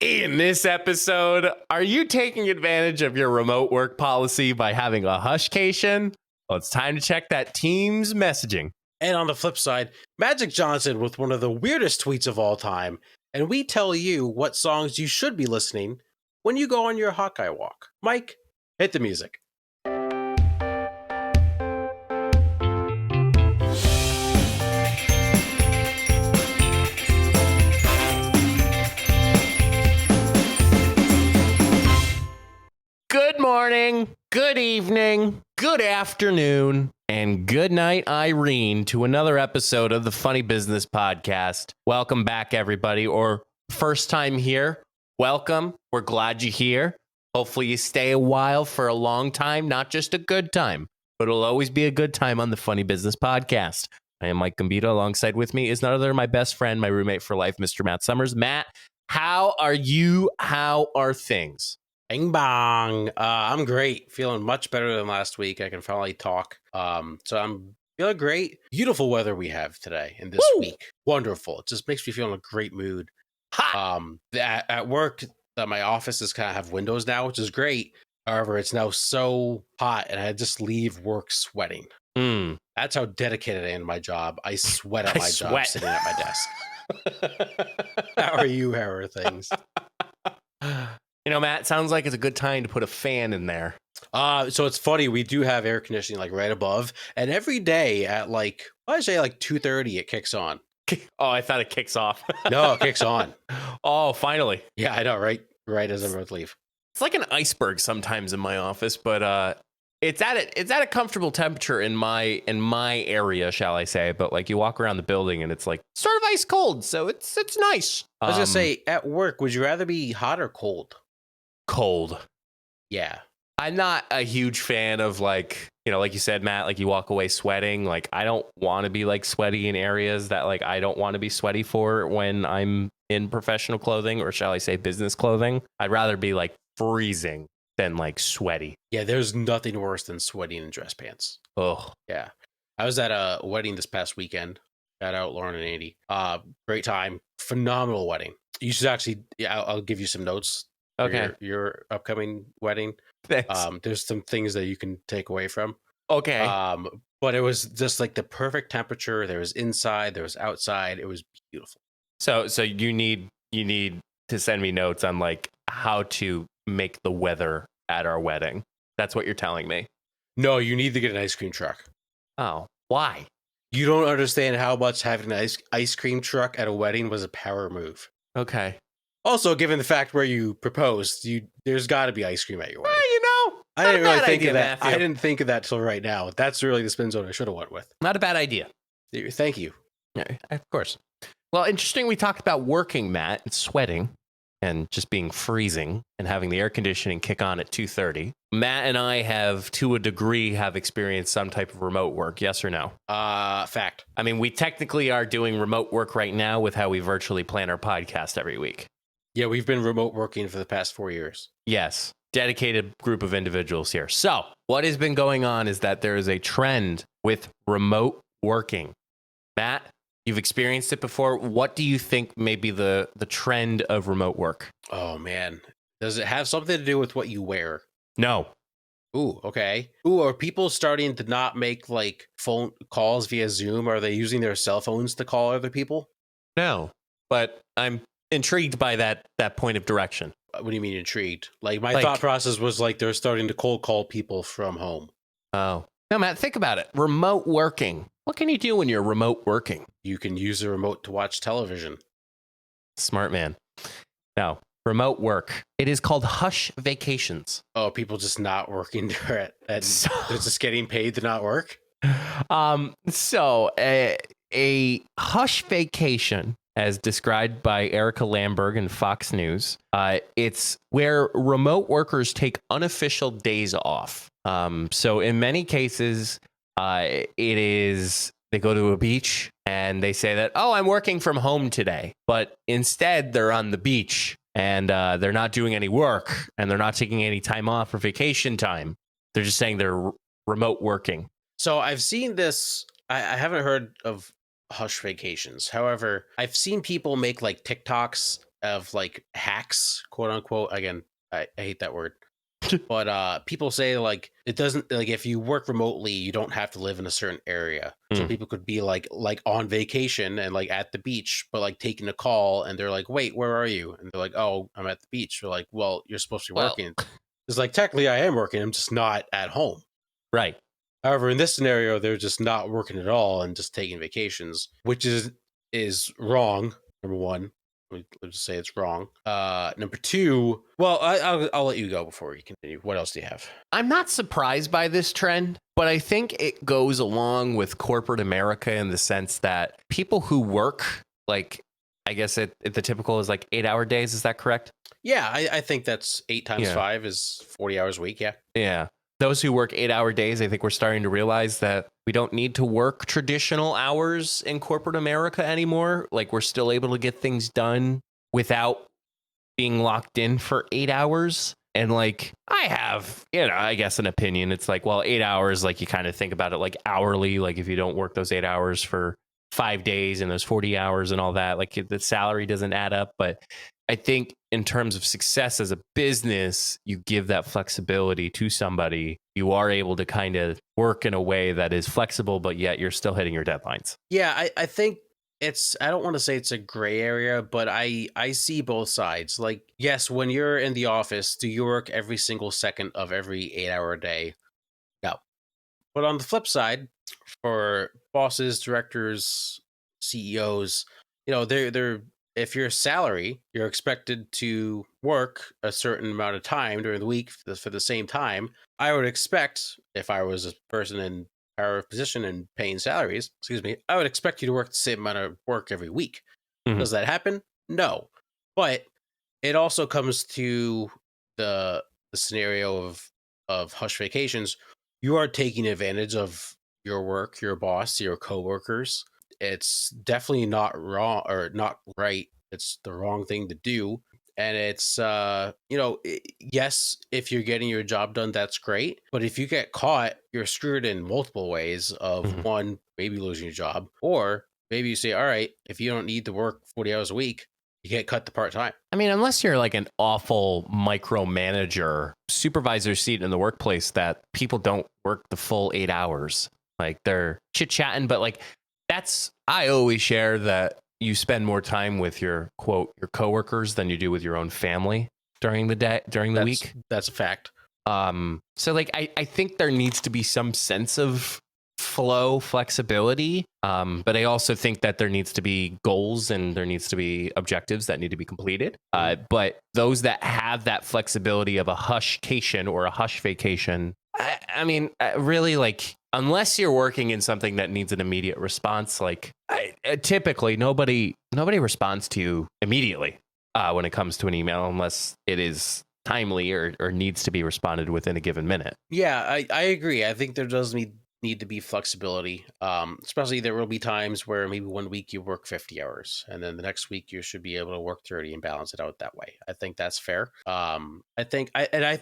In this episode, are you taking advantage of your remote work policy by having a hushcation? Well, it's time to check that Teams messaging. And on the flip side, Magic Johnson with one of the weirdest tweets of all time, and we tell you what songs you should be listening when you go on your Hawkeye walk. Mike, hit the music. Good morning, good evening, good afternoon, and good night, Irene, to another episode of the Funny Business Podcast. Welcome back, everybody, or first time here, welcome. We're glad you're here. Hopefully you stay a while for a long time, not just a good time, but it'll always be a good time on the Funny Business Podcast. I am Mike Gambita. Alongside with me is none other than my best friend, my roommate for life, Mr. Matt Summers. Matt, how are you? How are things? Bang bang. I'm great. Feeling much better than last week. I can finally talk. So I'm feeling great. Beautiful weather we have today and this week. Wonderful. It just makes me feel in a great mood. At work, my offices kind of have windows now, which is great. However, it's now so hot and I just leave work sweating. That's how dedicated I am to my job. I sweat at my job sitting at my desk. How are you? How are things? You know, Matt, sounds like it's a good time to put a fan in there. So it's funny. We do have air conditioning like right above, and every day at I say 2:30, it kicks on. Oh, I thought it kicks off. No, it kicks on. Oh, finally. Yeah, I know. Right as everyone's leave. It's like an iceberg sometimes in my office, but it's at a comfortable temperature in my area, shall I say? But like you walk around the building and it's like sort of ice cold, so it's nice. I was gonna say, at work, would you rather be hot or cold? Cold. Yeah. I'm not a huge fan of like you said, Matt, like you walk away sweating. Like I don't want to be like sweaty in areas that like I don't want to be sweaty for when I'm in professional clothing, or shall I say business clothing. I'd rather be like freezing than like sweaty. Yeah, there's nothing worse than sweating in dress pants. Oh. Yeah. I was at a wedding this past weekend. Shout out Lauren and Andy. Great time. Phenomenal wedding. You should actually, I'll give you some notes. Okay. Your upcoming wedding. Thanks. There's some things that you can take away from. Okay. But it was just like the perfect temperature. There was inside, there was outside. It was beautiful. So you need to send me notes on like how to make the weather at our wedding. That's what you're telling me. No, you need to get an ice cream truck. Oh, why? You don't understand how much having an ice cream truck at a wedding was a power move. Okay. Also, given the fact where you proposed, there's got to be ice cream at your wedding. I didn't really think of that. Matthew. I didn't think of that till right now. That's really the spin zone I should have went with. Not a bad idea. Thank you. Yeah, of course. Well, interesting. We talked about working, Matt, and sweating, and just being freezing, and having the air conditioning kick on at 2:30. Matt and I have, to a degree, experienced some type of remote work. Yes or no? Fact. I mean, we technically are doing remote work right now with how we virtually plan our podcast every week. Yeah, we've been remote working for the past 4 years. Yes. Dedicated group of individuals here. So what has been going on is that there is a trend with remote working. Matt, you've experienced it before. What do you think may be the trend of remote work? Oh, man. Does it have something to do with what you wear? No. Ooh, okay. Ooh, are people starting to not make like phone calls via Zoom? Are they using their cell phones to call other people? No, but I'm intrigued by that point of direction. What do you mean intrigued? Like my thought process was like they're starting to cold call people from home. Oh. No, Matt, think about it. Remote working. What can you do when you're remote working? You can use the remote to watch television. Smart man. No, remote work. It is called hush vacations. Oh, people just not working they're just getting paid to not work? So a hush vacation, as described by Erica Lamberg in Fox News, it's where remote workers take unofficial days off. So in many cases, it is they go to a beach and they say that, oh, I'm working from home today. But instead, they're on the beach and they're not doing any work and they're not taking any time off or vacation time. They're just saying they're remote working. So I've seen this. I haven't heard of hush vacations. However, I've seen people make like TikToks of like hacks, quote unquote. Again, I hate that word. But people say like it doesn't like if you work remotely, you don't have to live in a certain area. So Mm. people could be like on vacation and like at the beach, but like taking a call and they're like, "Wait, where are you?" And they're like, "Oh, I'm at the beach." They're like, "Well, you're supposed to be Well, working." It's like technically I am working. I'm just not at home. right. However, in this scenario, they're just not working at all and just taking vacations, which is wrong. Number one, let's just say it's wrong. Number two, well, I'll let you go before you continue. What else do you have? I'm not surprised by this trend, but I think it goes along with corporate America in the sense that people who work, like, I guess the typical is like 8-hour days. Is that correct? Yeah, I think that's 8 times Yeah. 5 is 40 hours a week. Yeah. Yeah. Those who work 8-hour days, I think we're starting to realize that we don't need to work traditional hours in corporate America anymore. Like, we're still able to get things done without being locked in for 8 hours. And like, I have, I guess an opinion. It's like, well, 8 hours, like you kind of think about it like hourly. Like if you don't work those 8 hours for 5 days and those 40 hours and all that, like the salary doesn't add up. But I think in terms of success as a business, you give that flexibility to somebody. You are able to kind of work in a way that is flexible, but yet you're still hitting your deadlines. Yeah, I think I don't want to say it's a gray area, but I see both sides. Like, yes, when you're in the office, do you work every single second of every 8-hour day? No. But on the flip side, for bosses, directors, CEOs, they're if you're a salary, you're expected to work a certain amount of time during the week for the same time. I would expect, if I was a person in power position and paying salaries, I would expect you to work the same amount of work every week. Mhm. Does that happen? No. But it also comes to the scenario of hush vacations. You are taking advantage of your work, your boss, your coworkers. It's definitely not wrong or not right. It's the wrong thing to do. And it's, yes, if you're getting your job done, that's great. But if you get caught, you're screwed in multiple ways of Mhm. one, maybe losing your job, or maybe you say, all right, if you don't need to work 40 hours a week, you get cut to part time. I mean, unless you're like an awful micromanager, supervisor seat in the workplace that people don't work the full 8 hours. Like they're chit chatting, but like I always share that you spend more time with your coworkers than you do with your own family during the day, during the week. That's a fact. So like, I think there needs to be some sense of flow, flexibility. But I also think that there needs to be goals and there needs to be objectives that need to be completed. But those that have that flexibility of a hushcation or a hush vacation, I mean, really, like, unless you're working in something that needs an immediate response, like typically nobody responds to you immediately when it comes to an email, unless it is timely or needs to be responded within a given minute. Yeah, I agree. I think there does need to be flexibility. Especially there will be times where maybe one week you work 50 hours and then the next week you should be able to work 30 and balance it out that way. I think that's fair. I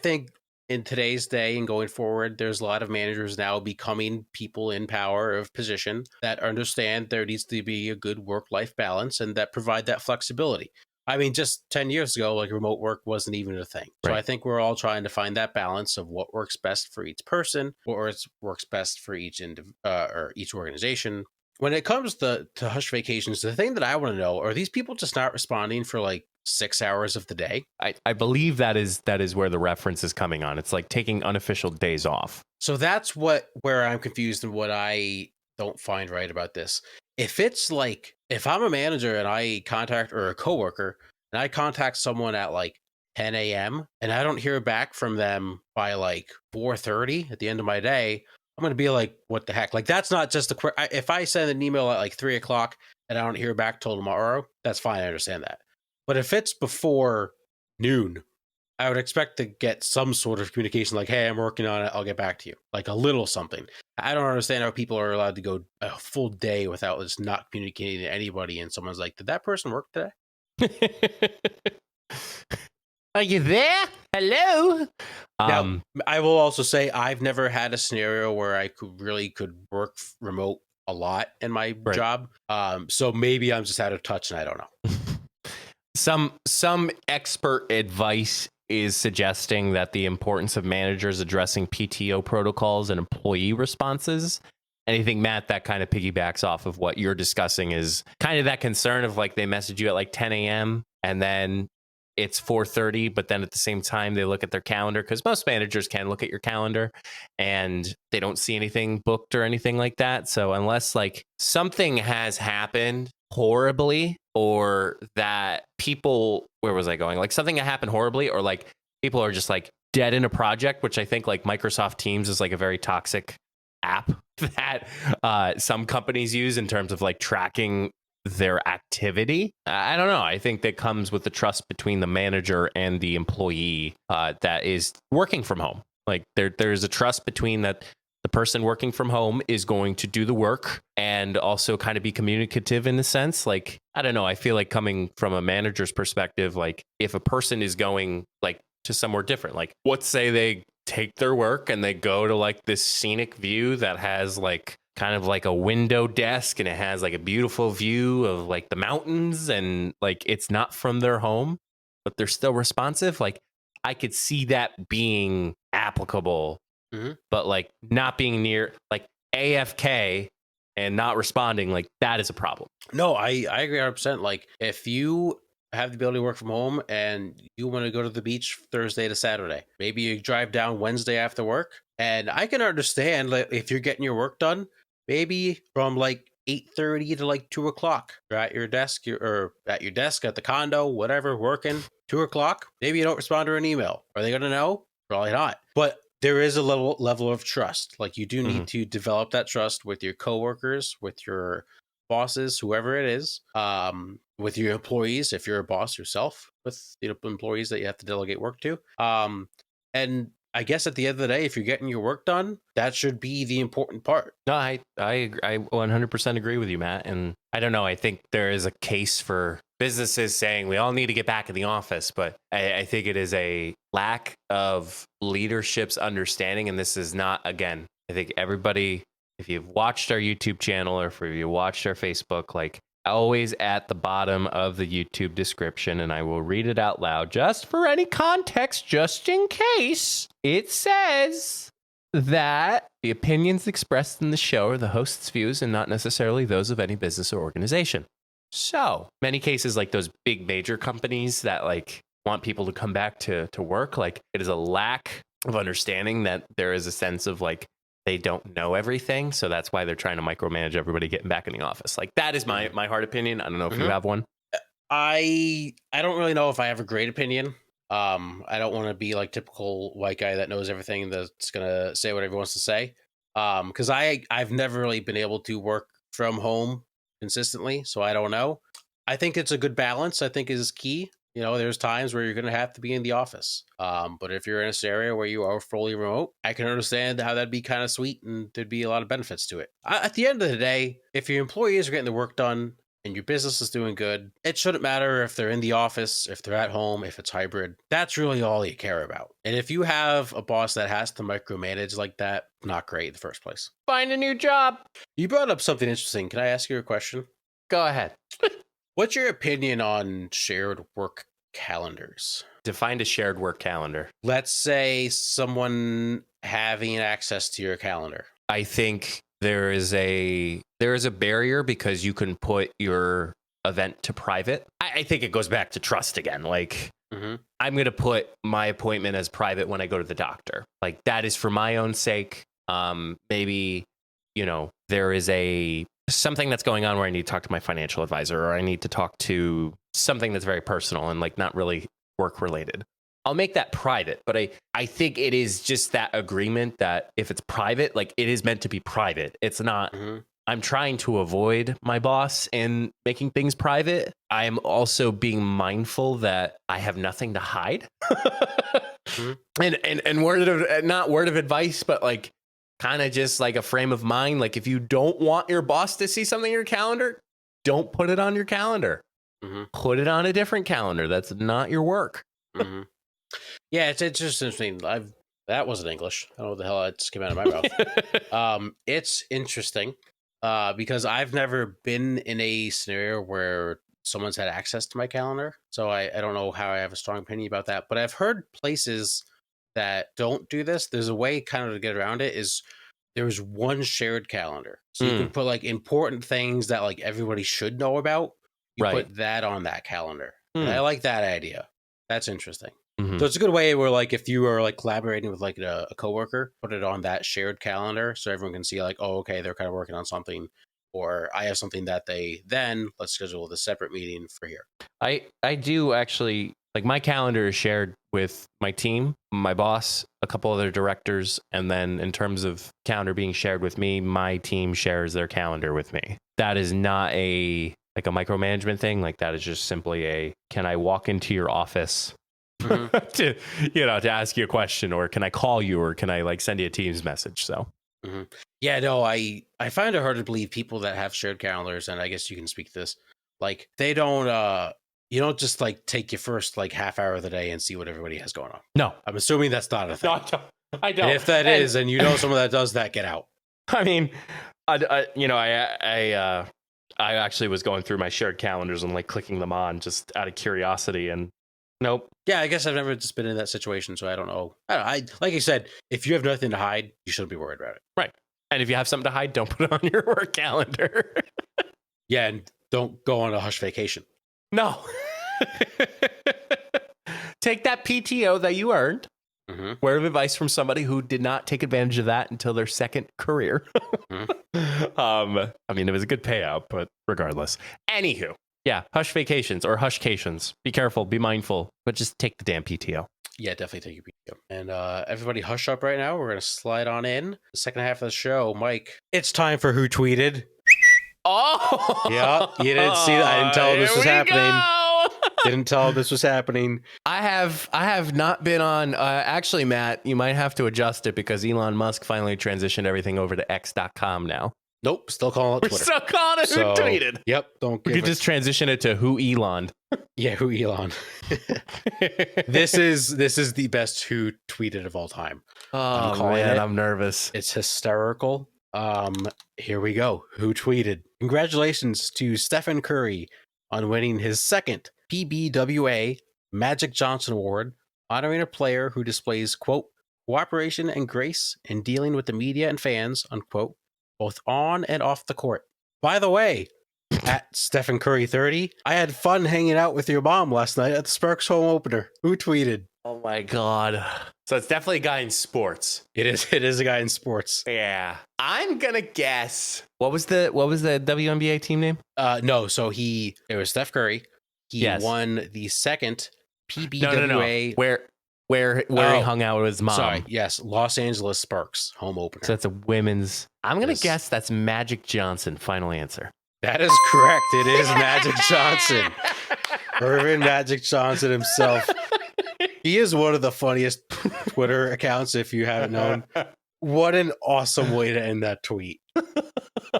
think in today's day and going forward, there's a lot of managers now becoming people in power of position that understand there needs to be a good work-life balance and that provide that flexibility. I mean, just 10 years ago, like remote work wasn't even a thing. So Right. I think we're all trying to find that balance of what works best for each person, what works best for each or each organization. When it comes to hush vacations, the thing that I want to know, are these people just not responding for like 6 hours of the day? I believe that is where the reference is coming on. It's like taking unofficial days off. So that's where I'm confused and what I don't find right about this. If it's like, if I'm a manager and I contact or a coworker and I contact someone at like 10 a.m. and I don't hear back from them by like 4:30 at the end of my day, I'm going to be like, what the heck? Like, that's not just a quick, if I send an email at like 3 o'clock and I don't hear back till tomorrow, that's fine. I understand that. But if it's before noon, I would expect to get some sort of communication like, hey, I'm working on it. I'll get back to you. Like a little something. I don't understand how people are allowed to go a full day without just not communicating to anybody. And someone's like, did that person work today? Are you there? Hello? Now, I will also say I've never had a scenario where I could work remote a lot in my job. So maybe I'm just out of touch and I don't know. Some expert advice is suggesting that the importance of managers addressing PTO protocols and employee responses. And I think, Matt, that kind of piggybacks off of what you're discussing is kind of that concern of like they message you at like 10 a.m. and then it's 4:30, but then at the same time they look at their calendar, because most managers can look at your calendar and they don't see anything booked or anything like that. So unless like something has happened horribly, or that people, where was I going? Like something that happened horribly, or like people are just like dead in a project, which I think like Microsoft Teams is like a very toxic app that some companies use in terms of like tracking their activity. I don't know. I think that comes with the trust between the manager and the employee that is working from home. Like there's a trust between that the person working from home is going to do the work and also kind of be communicative in a sense. Like, I don't know. I feel like coming from a manager's perspective, like if a person is going like to somewhere different, like let's say they take their work and they go to like this scenic view that has like kind of like a window desk and it has like a beautiful view of like the mountains, and like it's not from their home, but they're still responsive. Like I could see that being applicable, but like not being near like AFK and not responding, like that is a problem. No, I agree 100%. Like if you have the ability to work from home and you want to go to the beach Thursday to Saturday, maybe you drive down Wednesday after work, and I can understand like, if you're getting your work done, maybe from like 8:30 to like 2 o'clock. You're at your desk, or at your desk at the condo, whatever, working 2 o'clock. Maybe you don't respond to an email. Are they going to know? Probably not. But there is a level of trust. Like you do need to develop that trust with your coworkers, with your bosses, whoever it is, with your employees, if you're a boss yourself, with employees that you have to delegate work to. And I guess at the end of the day, if you're getting your work done, that should be the important part. No, I 100% agree with you, Matt. And I don't know. I think there is a case for businesses saying we all need to get back in the office, but I think it is a lack of leadership's understanding. And this is not, again, I think everybody, if you've watched our YouTube channel or if you watched our Facebook, like always at the bottom of the YouTube description, and I will read it out loud just for any context, just in case, it says that the opinions expressed in the show are the host's views and not necessarily those of any business or organization. So many cases, like those big major companies that like want people to come back to work, like it is a lack of understanding that there is a sense of like they don't know everything, so that's why they're trying to micromanage everybody getting back in the office. Like that is my hard opinion. I don't know if you have one. I don't really know if I have a great opinion. I don't want to be like typical white guy that knows everything, that's gonna say whatever he wants to say. Because I've never really been able to work from home consistently, so I don't know. I think it's a good balance. I think is key. You know, there's times where you're going to have to be in the office. But if you're in a scenario where you are fully remote, I can understand how that'd be kind of sweet and there'd be a lot of benefits to it. At the end of the day, if your employees are getting the work done and your business is doing good, it shouldn't matter if they're in the office, if they're at home, if it's hybrid. That's really all you care about. And if you have a boss that has to micromanage like that, not great in the first place. Find a new job. You brought up something interesting. Can I ask you a question? Go ahead. What's your opinion on shared work calendars? Define a shared work calendar. Let's say someone having access to your calendar. I think there is a barrier because you can put your event to private. I think it goes back to trust again. Like I'm going to put my appointment as private when I go to the doctor. Like that is for my own sake. Maybe, you know, there is something that's going on where I need to talk to my financial advisor, or I need to talk to something that's very personal and like not really work related. I'll make that private, but I think it is just that agreement that if it's private, like it is meant to be private. It's not, I'm trying to avoid my boss and making things private. I am also being mindful that I have nothing to hide. And not word of advice, but like kind of just like a frame of mind. Like if you don't want your boss to see something in your calendar, don't put it on your calendar. Put it on a different calendar. That's not your work. Yeah, it's just interesting. That wasn't English. I don't know what the hell that just came out of my mouth. It's interesting because I've never been in a scenario where someone's had access to my calendar. So I don't know how I have a strong opinion about that. But I've heard places that don't do this. There's a way kind of to get around it is there's one shared calendar. So you can put like important things that like everybody should know about. You put that on that calendar. And I like that idea. That's interesting. So it's a good way where like if you are like collaborating with like a coworker, put it on that shared calendar so everyone can see like, oh, okay, they're kind of working on something, or I have something that let's schedule the separate meeting for here. I do actually, like, my calendar is shared with my team, my boss, a couple other directors, and then in terms of calendar being shared with me, my team shares their calendar with me. That is not a micromanagement thing. Like, that is just simply can I walk into your office to ask you a question, or can I call you, or can I like send you a Teams message? So yeah, no, I find it hard to believe people that have shared calendars, and I guess you can speak to this, like they don't you don't just like take your first like half hour of the day and see what everybody has going on. No, I'm assuming that's not a thing. No, I don't. And if that is, and someone that does that, get out. I mean, I actually was going through my shared calendars and like clicking them on just out of curiosity, and nope. Yeah, I guess I've never just been in that situation, so I don't know. I like I said, if you have nothing to hide, you shouldn't be worried about it. Right. And if you have something to hide, don't put it on your work calendar. Yeah, and don't go on a hush vacation. No. Take that PTO that you earned. Word of advice from somebody who did not take advantage of that until their second career. I mean, it was a good payout, but regardless. Anywho, yeah, hush vacations or hushcations. Be careful, be mindful, but just take the damn PTO. Yeah, definitely take your PTO. And everybody hush up right now. We're going to slide on in. The second half of the show, Mike, it's time for Who Tweeted. Oh! Yeah, you didn't see that. I didn't tell him this was happening. Didn't tell him this was happening. I have not been on. Actually, Matt, you might have to adjust it because Elon Musk finally transitioned everything over to X.com now. Nope, still calling it Twitter. We're still calling it Who Tweeted. Yep, We could just transition it to Who Elon. Yeah, Who Elon. This is the best Who Tweeted of all time. Oh man, I'm nervous. It's hysterical. Here we go. Who Tweeted? Congratulations to Stephen Curry on winning his second PBWA Magic Johnson Award, honoring a player who displays, quote, cooperation and grace in dealing with the media and fans, unquote, both on and off the court. By the way, at Stephen Curry 30, I had fun hanging out with your mom last night at the Sparks home opener. Who tweeted? Oh my God. So it's definitely a guy in sports. It is a guy in sports. Yeah. I'm gonna guess. What was the WNBA team name? No, so it was Steph Curry. He won the second PBWA. No. Where he hung out with his mom. Sorry, yes, Los Angeles Sparks home opener. So that's a women's. I'm gonna guess that's Magic Johnson. Final answer. That is correct. It is Magic Johnson. Irvin Magic Johnson himself. He is one of the funniest Twitter accounts, if you haven't known. What an awesome way to end that tweet.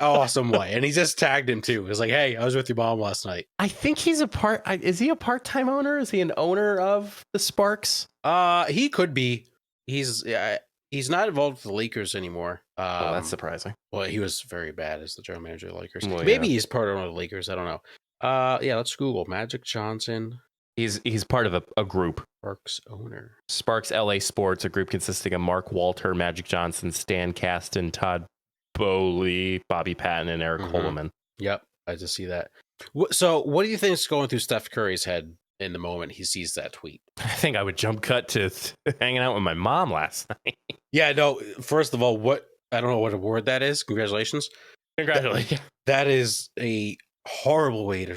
Awesome way. And he just tagged him too. It's like, hey, I was with your mom last night. I think he's is he a part-time owner? Is he an owner of the Sparks? He could be. He's not involved with the Lakers anymore. Well, that's surprising. Well, he was very bad as the general manager of the Lakers. Well, maybe he's part owner of the Lakers. I don't know. Yeah, let's Google Magic Johnson. He's part of a group. Sparks owner. Sparks LA Sports, a group consisting of Mark Walter, Magic Johnson, Stan Kasten, Todd Bowley, Bobby Patton, and Eric Holloman. Yep, I just see that. So what do you think is going through Steph Curry's head in the moment he sees that tweet? I think I would jump cut to hanging out with my mom last night. Yeah, no, first of all, I don't know what award that is. Congratulations. Congratulations. That is a horrible way to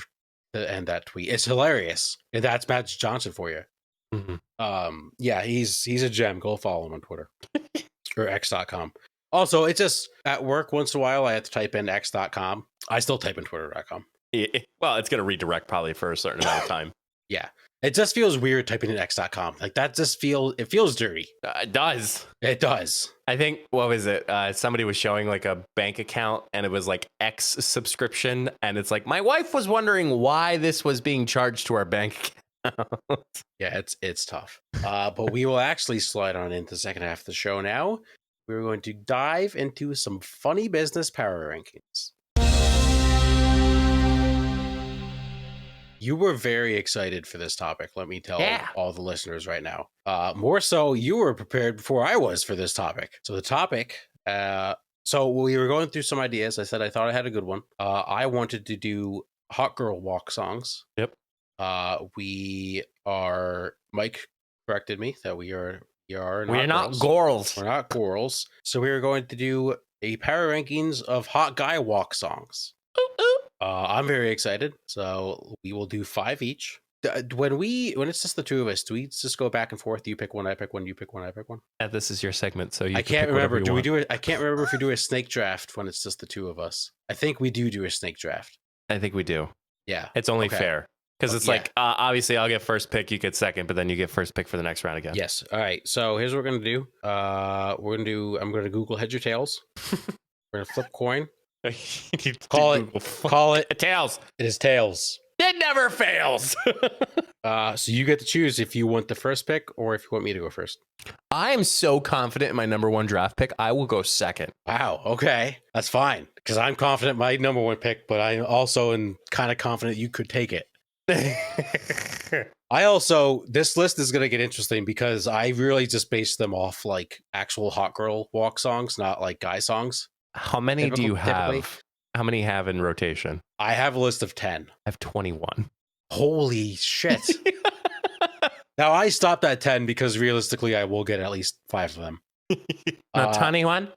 end that tweet. It's hilarious. And that's Magic Johnson for you. Yeah, he's a gem. Go follow him on Twitter or X.com. Also, it's just at work once in a while I have to type in X.com. I still type in Twitter.com. Well, it's going to redirect probably for a certain amount of time. Yeah. It just feels weird typing in X.com. Like that just feels dirty. It does. It does. I think, what was it? Somebody was showing like a bank account and it was like X subscription. And it's like, my wife was wondering why this was being charged to our bank account. Yeah, it's tough. But we will actually slide on into the second half of the show now. We're going to dive into some funny business power rankings. You were very excited for this topic. Let me tell Yeah. all the listeners right now. More so, you were prepared before I was for this topic. So the topic, so we were going through some ideas. I said I thought I had a good one. I wanted to do hot girl walk songs. Yep. Mike corrected me that we are not girls. We're not girls. So we are going to do a power rankings of hot guy walk songs. I'm very excited. So we will do 5 each. When it's just the two of us, do we just go back and forth? You pick one, I pick one, you pick one, I pick one. This is your segment, so I can't remember. Do we do it? I can't remember if we do a snake draft when it's just the two of us. I think we do a snake draft. I think we do. Yeah, it's only fair because it's like obviously I'll get first pick, you get second, but then you get first pick for the next round again. Yes. All right. So here's what we're gonna do. I'm gonna Google heads or tails. We're gonna flip coin. Call it tails. It is tails. It never fails. So you get to choose if you want the first pick or if you want me to go first. I am so confident in my number 1 draft pick. I will go second. Wow. Okay, that's fine because I'm confident in my number 1 pick, but I'm also kind of confident you could take it. This list is going to get interesting because I really just based them off like actual hot girl walk songs, not like guy songs. How many do you have? How many have in rotation? I have a list of 10. I have 21. Holy shit. Now I stopped at 10 because realistically I will get at least 5 of them. Not 21?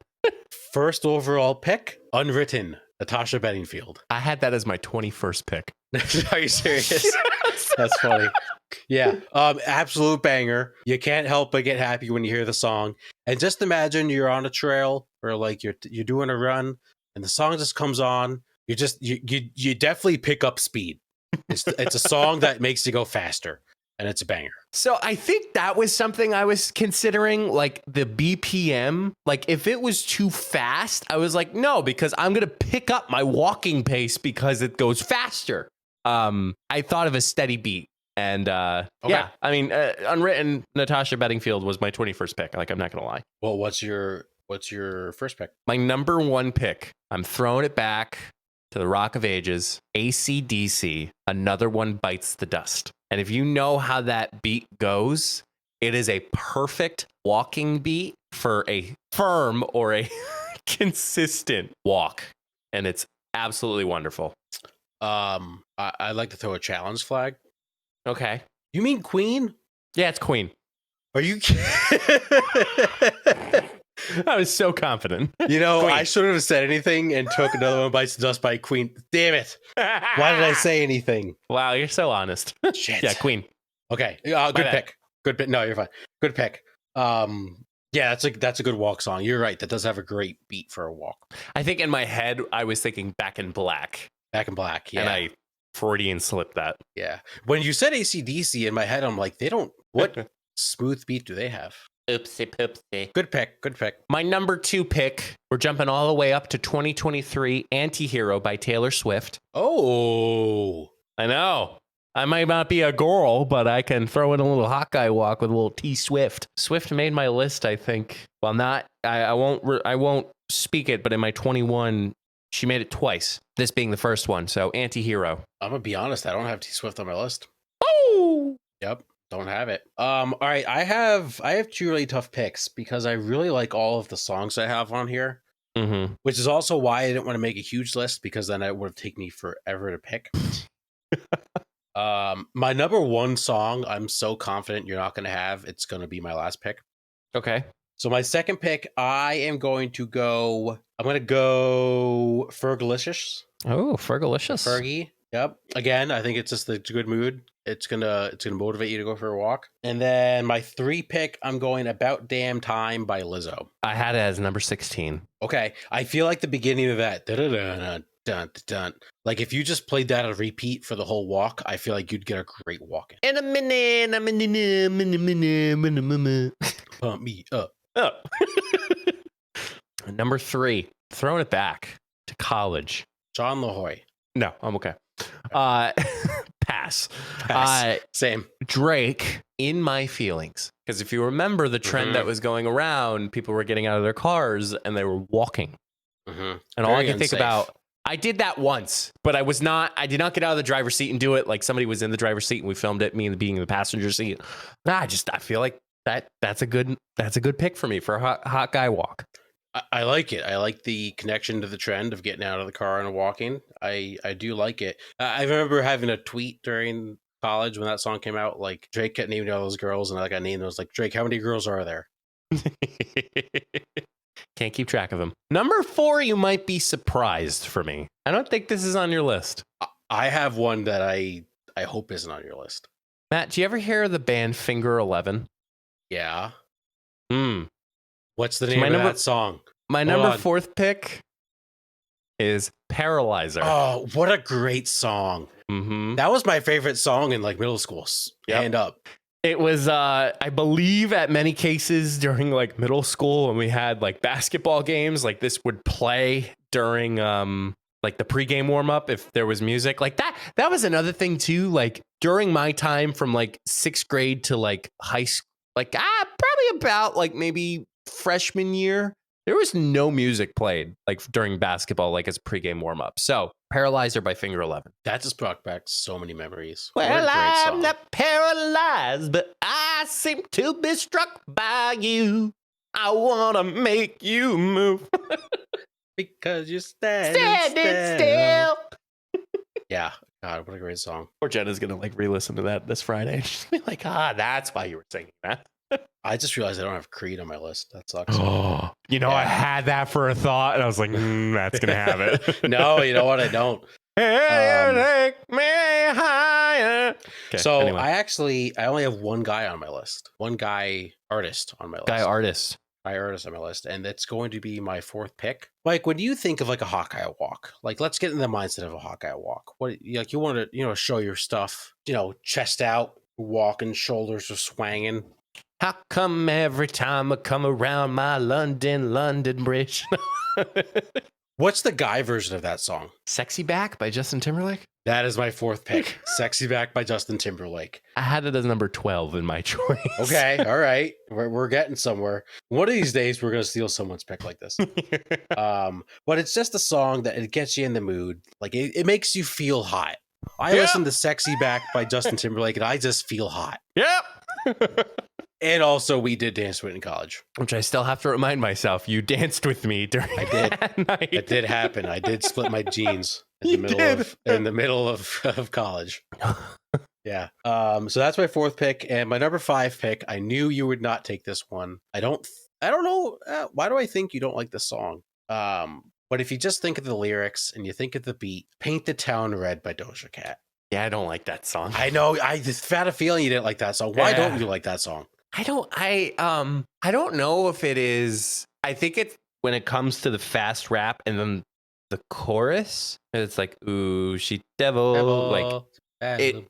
First overall pick, Unwritten, Natasha Bedingfield. I had that as my 21st pick. Are you serious? That's funny. Yeah, absolute banger. You can't help but get happy when you hear the song. And just imagine you're on a trail or like you're doing a run, and the song just comes on. You definitely pick up speed. It's a song that makes you go faster, and it's a banger. So I think that was something I was considering, like the BPM. Like if it was too fast, I was like, no, because I'm gonna pick up my walking pace because it goes faster. I thought of a steady beat. And yeah, I mean, Unwritten, Natasha Bedingfield was my 21st pick. Like, I'm not gonna lie. Well, what's your first pick? My number 1 pick. I'm throwing it back to the Rock of Ages, AC/DC. Another One Bites the Dust. And if you know how that beat goes, it is a perfect walking beat for a firm or a consistent walk, and it's absolutely wonderful. I'd like to throw a challenge flag. Okay. You mean Queen? Yeah, it's Queen. Are you I was so confident. You know, Queen. I shouldn't have said anything and took Another One Bites the Dust by Queen. Damn it. Why did I say anything? Wow, you're so honest. Shit. Yeah, Queen. Okay. Good pick. Good pick. No, you're fine. Good pick. Yeah, that's a good walk song. You're right. That does have a great beat for a walk. I think in my head, I was thinking Back in Black. Back in Black, yeah. And I Freudian slipped that. Yeah. When you said AC/DC in my head, I'm like, what smooth beat do they have? Oopsie poopsie. Good pick. Good pick. My number 2 pick, we're jumping all the way up to 2023, Antihero by Taylor Swift. Oh. I know. I might not be a girl, but I can throw in a little hot guy walk with a little T Swift. Swift made my list, I think. Well, not, I won't speak it, but in my 21, she made it twice. This being the first one. So Antihero. I'm going to be honest. I don't have T Swift on my list. Oh. Yep. Don't have it. All right. I have 2 really tough picks because I really like all of the songs I have on here, which is also why I didn't want to make a huge list because then it would have taken me forever to pick. My number 1 song, I'm so confident you're not going to have. It's going to be my last pick. Okay. So my second pick, I'm going to go Fergalicious. Oh, Fergalicious. Fergie. Yep. Again, I think it's just a good mood. It's gonna motivate you to go for a walk. And then my 3 pick, I'm going About Damn Time by Lizzo. I had it as number 16. Okay. I feel like the beginning of that, dun, like if you just played that on repeat for the whole walk, I feel like you'd get a great walk in. In a minute. Pump me up. Oh. Number 3, throwing it back to college. John LaHoy. No, I'm okay. Pass. Same. Drake, In My Feelings. Because if you remember the trend that was going around, people were getting out of their cars and they were walking. And all I can think about I did that once, but I did not get out of the driver's seat and do it. Like somebody was in the driver's seat and we filmed it, me and being in the passenger seat. I feel like that's a good pick for me for a hot guy walk. I like it. I like the connection to the trend of getting out of the car and walking. I do like it. I remember having a tweet during college when that song came out. Like Drake kept naming all those girls, and I got named. I was like, Drake, how many girls are there? Can't keep track of them. Number 4, you might be surprised for me. I don't think this is on your list. I have one that I hope isn't on your list. Matt, do you ever hear of the band Finger 11? Yeah. What's the So name of that song? My number 4th pick is Paralyzer. Oh, what a great song. Mm-hmm. That was my favorite song in like middle school. Hand up. It was, I believe, at many cases during like middle school when we had like basketball games, like this would play during like the pregame warm up if there was music like that. That was another thing too. Like during my time from like 6th grade to like high school, like probably about like maybe freshman year, there was no music played like during basketball, like as a pregame warm up. So Paralyzer by Finger 11. That just brought back so many memories. Well, I'm not paralyzed, but I seem to be struck by you. I want to make you move. Because you're standing still. Yeah. God, what a great song. Poor Jenna's going to like re-listen to that this Friday. She's going to be like, that's why you were singing that. I just realized I don't have Creed on my list. That sucks. Oh, I had that for a thought, and I was like, that's going to have it. No, you know what? I don't. Take me higher. Okay, so anyway. I only have one guy on my list. One guy artist on my list. Guy artist on my list. And it's going to be my 4th pick. Mike, when you think of like a Hawkeye walk, like let's get in the mindset of a Hawkeye walk. What like you want to, show your stuff, chest out, walking, shoulders are swanging. How come every time I come around my London Bridge? What's the guy version of that song? Sexy Back by Justin Timberlake? That is my 4th pick. Sexy Back by Justin Timberlake. I had it as number 12 in my choice. Okay, all right. We're getting somewhere. One of these days, we're going to steal someone's pick like this. But it's just a song that it gets you in the mood. Like, it makes you feel hot. I listen to Sexy Back by Justin Timberlake, and I just feel hot. Yep. And also, we did dance with it in college. Which I still have to remind myself, you danced with me during that night. It did happen. I did split my jeans in the middle of college. Yeah. So that's my 4th pick. And my number 5 pick, I knew you would not take this one. I don't know. Why do I think you don't like this song? But if you just think of the lyrics and you think of the beat, Paint the Town Red by Doja Cat. Yeah, I don't like that song. I know. I just had a feeling you didn't like that song. Why don't you like that song? I don't know if it is. I think it's when it comes to the fast rap and then the chorus, it's like, ooh, she devil. Like it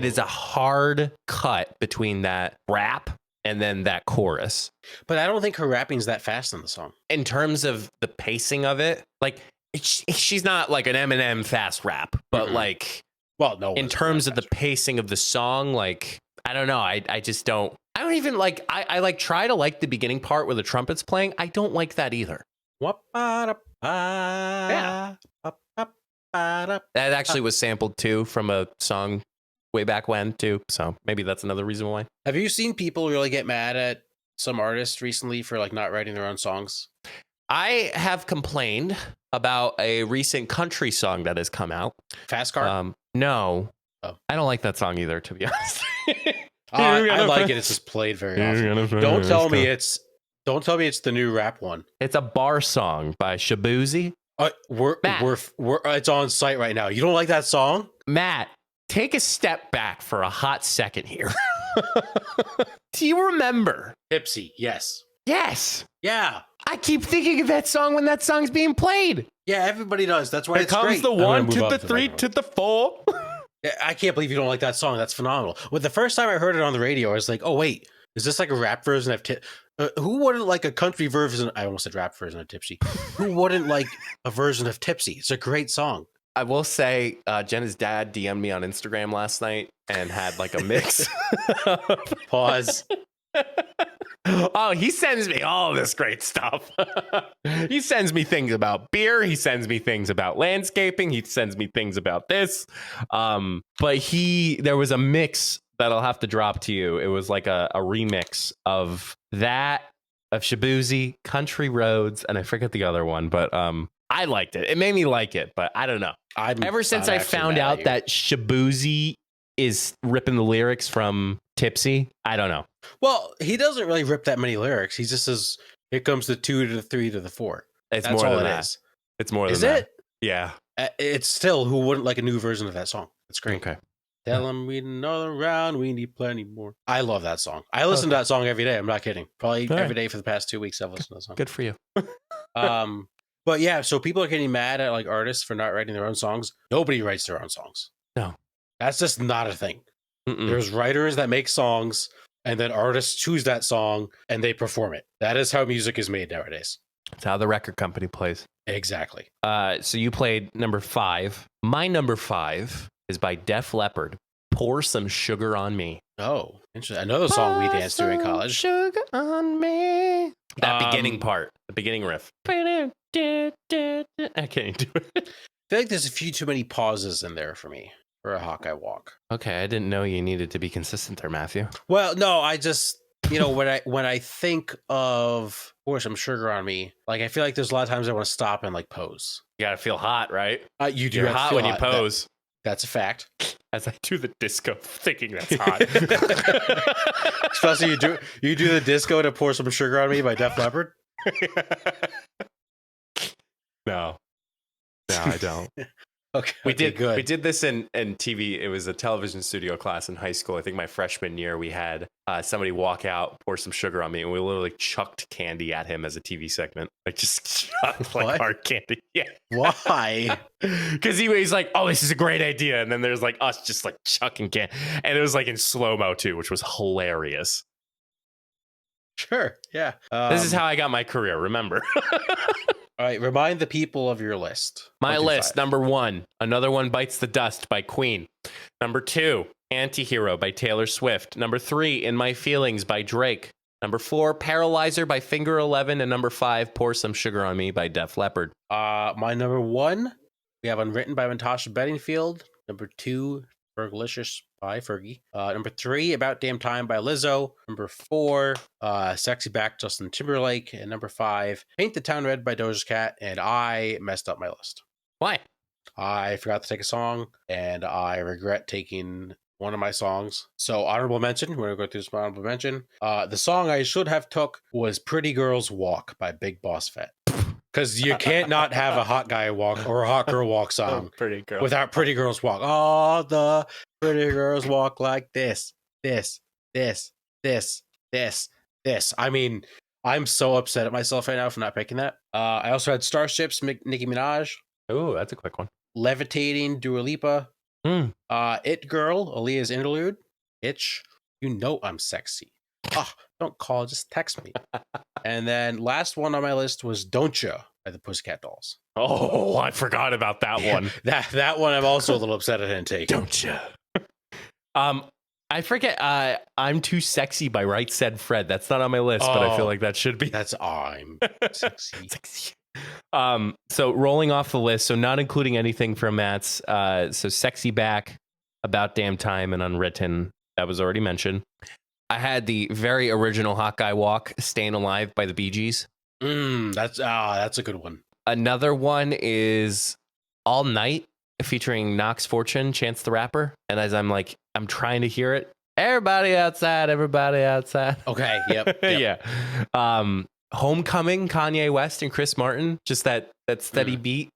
is a hard cut between that rap and then that chorus. But I don't think her rapping's that fast in the song. In terms of the pacing of it, like she's not like an Eminem fast rap, but like, well, no. In terms of the pacing of the song, like, I don't know. I just don't. I don't even like. I like try to like the beginning part where the trumpet's playing. I don't like that either. Yeah. That actually was sampled too from a song way back when too. So maybe that's another reason why. Have you seen people really get mad at some artists recently for like not writing their own songs? I have complained about a recent country song that has come out. Fast Car? No. Oh. I don't like that song either, to be honest. I like it. It's just played very often. Don't tell me it's the new rap one. It's a bar song by Shabuzi. It's on site right now. You don't like that song? Matt, take a step back for a hot second here. Do you remember? Tipsy, yes. Yes. Yeah. I keep thinking of that song when that song's being played. Yeah, everybody does. That's why it's great. Here comes the 1 to the 3 to the 4. I can't believe you don't like that song. That's phenomenal. Well, the first time I heard it on the radio, I was like, oh, wait, is this like a rap version of who wouldn't like a country version? I almost said rap version of Tipsy. Who wouldn't like a version of Tipsy? It's a great song. I will say, Jenna's dad DM'd me on Instagram last night and had like a mix. Pause. Oh, he sends me all this great stuff. He sends me things about beer. He sends me things about landscaping. He sends me things about this. But there was a mix that I'll have to drop to you. It was like a remix of that, of Shabuzi, Country Roads, and I forget the other one, but I liked it. It made me like it, but I don't know. Ever since I found out that Shabuzi is ripping the lyrics from Tipsy, I don't know. Well, he doesn't really rip that many lyrics. He just says, "Here comes the 2 to the 3 to the 4." That's more all than it that. is. It's more Is than that. it? Yeah. It's still, who wouldn't like a new version of that song? It's great. Okay. Tell them we another round. We need plenty more. I love that song. I listen to that song every day. I'm not kidding. Probably every day for the past 2 weeks. I've listened to that song. Good for you. But yeah, so people are getting mad at like artists for not writing their own songs. Nobody writes their own songs. No, that's just not a thing. Mm-mm. There's writers that make songs, and then artists choose that song and they perform it. That is how music is made nowadays. It's how the record company plays. Exactly. So you played number 5. My number 5 is by Def Leppard. Pour Some Sugar on Me. Oh, interesting. Another song we danced to in college. Sugar on me. That beginning part, the beginning riff. I can't do it. I feel like there's a few too many pauses in there for me for a Hawkeye walk. Okay, I didn't know you needed to be consistent there, Matthew. Well, no, I just, when I think of Pour Some Sugar on Me, like I feel like there's a lot of times I want to stop and like pose. You gotta feel hot, right? You do. You're hot when you pose. That's a fact. As I do the disco, thinking that's hot. Especially you do the disco to Pour Some Sugar on Me by Def Leppard. No, I don't. Okay, we did good. We did this in TV. It was a television studio class in high school. I think my freshman year, we had somebody walk out, pour some sugar on me, and we literally chucked candy at him as a TV segment. Like just chucked like hard candy. Yeah. Why? Because he's like, "Oh, this is a great idea," and then there's like us just like chucking candy, and it was like in slow mo too, which was hilarious. Sure. Yeah. This is how I got my career. Remember. All right, remind the people of your list. My list, number 1, Another One Bites the Dust by Queen. Number 2, Antihero by Taylor Swift. Number 3, In My Feelings by Drake. Number 4, Paralyzer by Finger 11. And number 5, Pour Some Sugar on Me by Def Leppard. My number 1, we have Unwritten by Natasha Bedingfield. Number 2, Fergalicious by Fergie. Number 3, About Damn Time by Lizzo. Number 4, Sexy Back Justin Timberlake. And number 5, Paint the Town Red by Doja Cat. And I messed up my list. Why? I forgot to take a song, and I regret taking one of my songs. So honorable mention, we're going to go through this honorable mention. The song I should have took was Pretty Girls Walk by Big Boss Fett. Because you can't not have a hot guy walk or a hot girl walk song without Pretty Girls Walk. Oh, the pretty girls walk like this. I mean, I'm so upset at myself right now for not picking that. I also had Starships, Nicki Minaj. Oh, that's a quick one. Levitating, Dua Lipa. It Girl, Aaliyah's interlude. Itch, you know I'm sexy. Don't call, just text me. And then last one on my list was Don't Ya by the Pussycat Dolls. Oh, I forgot about that one. That one I'm also a little upset I didn't take. Don't Ya. I forget. I'm Too Sexy by Right Said Fred. That's not on my list, but I feel like that should be. That's I'm Sexy. Sexy. So rolling off the list, so not including anything from Matt's. So Sexy Back, About Damn Time, and Unwritten. That was already mentioned. I had the very original Hawkeye Walk, Staying Alive by the Bee Gees. That's a good one. Another one is All Night featuring Knox Fortune, Chance the Rapper. And as I'm trying to hear it, everybody outside. Okay, yep. Yeah. Homecoming, Kanye West and Chris Martin, just that steady beat.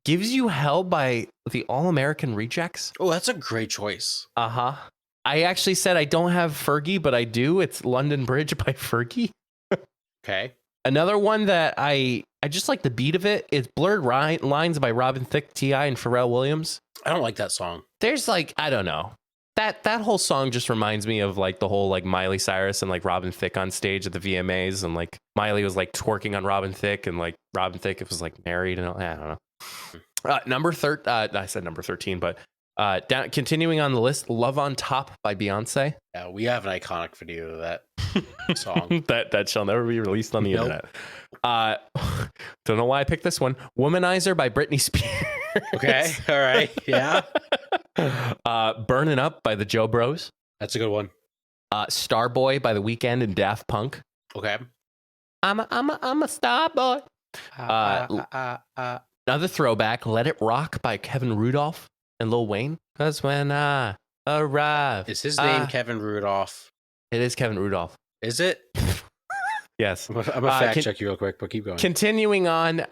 Gives You Hell by the All American Rejects. Oh, that's a great choice. I actually said I don't have Fergie, but I do. It's London Bridge by Fergie. Okay. Another one that I just like the beat of it is Blurred Lines by Robin Thicke, T.I., and Pharrell Williams. I don't like that song. There's I don't know. That whole song just reminds me of the whole Miley Cyrus and Robin Thicke on stage at the VMAs, and Miley was twerking on Robin Thicke, and Robin Thicke was married, and I don't know. Number 13. I said number 13, but continuing on the list, Love on Top by Beyonce. Yeah, we have an iconic video of that. song. that shall never be released on the Nope. internet. Don't know why I picked this one. Womanizer by Britney Spears. Okay. All right. Yeah. Burning Up by the Joe Bros. That's a good one. Starboy by The Weeknd and Daft Punk. Okay. I'm a star boy. Another throwback, Let It Rock by Kevin Rudolph and Lil Wayne. Because when I arrive. Is his name Kevin Rudolph? It is Kevin Rudolph. Is it? Yes. I'm going to fact check you real quick, but keep going. Continuing on,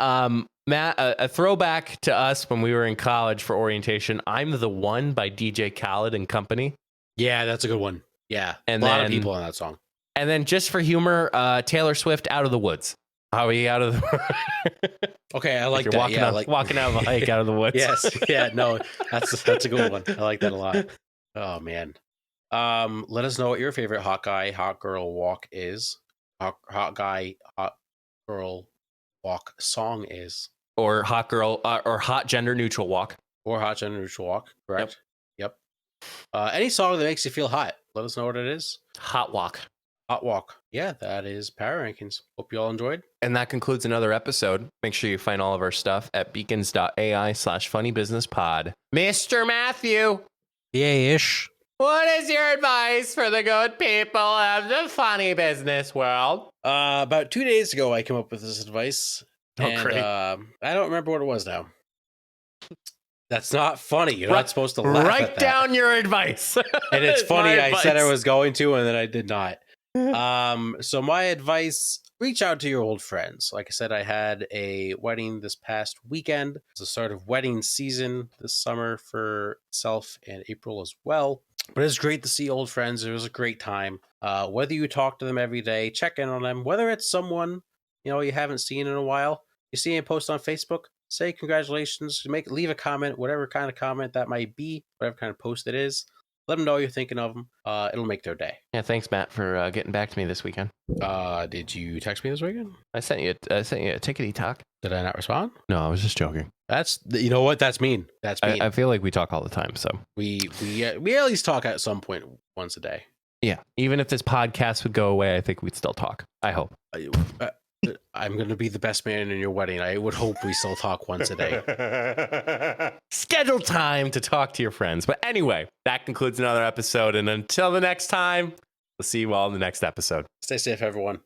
Matt, a throwback to us when we were in college for orientation. I'm the One by DJ Khaled and Company. Yeah, that's a good one. Yeah. And a lot of people on that song. And then just for humor, Taylor Swift, Out of the Woods. How are you out of the Okay, I like you're that. walking Yeah, out, walking out of a hike out of the woods. Yes. Yeah, no, that's a good one. I like that a lot. Oh man. Let us know what your favorite hot guy, hot girl walk is. Hot guy, hot girl walk song is. Or hot girl or hot gender neutral walk. Or hot gender neutral walk, correct? Yep. Any song that makes you feel hot. Let us know what it is. Hot walk. Hot walk. Yeah, that is Power Rankings. Hope you all enjoyed. And that concludes another episode. Make sure you find all of our stuff at beacons.ai/funnybusinesspod. Mr. Matthew. Yeah-ish. What is your advice for the good people of the funny business world? About 2 days ago, I came up with this advice. Oh, great. I don't remember what it was now. That's not funny. You're not supposed to laugh Write at that. down your advice. And it's funny. My I advice. said I was going to, and then I did not. So my advice, reach out to your old friends. Like I said, I had a wedding this past weekend. It's the start of wedding season this summer for self and April as well. But it's great to see old friends. It was a great time. Whether you talk to them every day, check in on them, whether it's someone you haven't seen in a while, you see a post on Facebook, say congratulations, leave a comment, whatever kind of comment that might be, whatever kind of post it is. Let them know you're thinking of them. It'll make their day. Yeah, thanks, Matt, for getting back to me this weekend. Did you text me this weekend? I sent you a tickety talk. Did I not respond? No, I was just joking. You know what? That's mean. That's mean. I feel like we talk all the time, so We at least talk at some point once a day. yeah. Even if this podcast would go away, I think we'd still talk. I hope. I'm going to be the best man in your wedding. I would hope we still talk once a day. Schedule time to talk to your friends. But anyway, that concludes another episode. And until the next time, we'll see you all in the next episode. Stay safe, everyone.